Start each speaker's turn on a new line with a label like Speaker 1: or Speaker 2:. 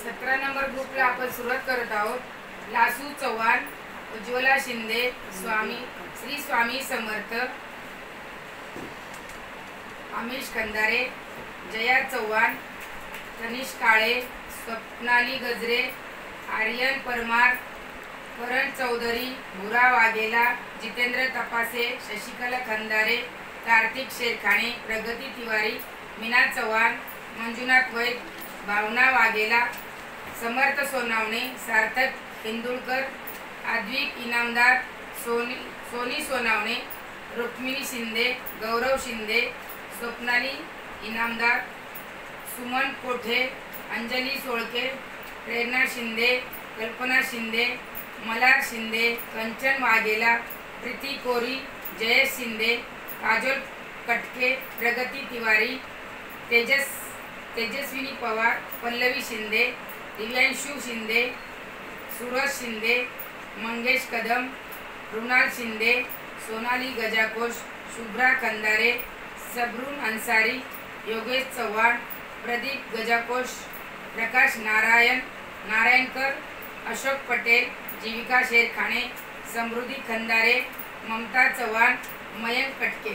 Speaker 1: 17 number ग्रुपला आपण सुरुवात करत आहोत। लासू चव्हाण, उज्ज्वला शिंदे, श्री स्वामी समर्थ, अमिश खंदारे, जया चव्हाण, तनिष काळे, स्वप्नाली गजरे, आर्यन परमार, करण चौधरी, भुरा वाघेला, जितेंद्र तपासे, शशिकला खंदारे, कार्तिक शेरखाणे, प्रगती तिवारी, मीना चव्हाण, मंजुनाथ वैद, भावना वाघेला, समर्थ सोनावणे, सार्थक इंदुळकर, आद्विक इनामदार, सोनी सोनावणे, रुक्मिणी शिंदे, गौरव शिंदे, स्वप्नाली इनामदार, सुमन कोठे, अंजली सोळके, प्रेरणा शिंदे, कल्पना शिंदे, मलार शिंदे, कंचन वाघेला, प्रीती कोरी, जयेश शिंदे, काजल कटके, प्रगती तिवारी, तेजस्विनी पवार, पल्लवी शिंदे, दिव्यांशु शिंदे, सूरज शिंदे, मंगेश कदम, रुणाल शिंदे, सोनाली गजाकोश, शुभ्रा खंदारे, सबरून अंसारी, योगेश चव्हाण, प्रदीप गजाकोश, प्रकाश नारायणकर, अशोक पटेल, जीविका शेरखाणे, समृद्धी खंदारे, ममता चव्हाण, मयंक कटके।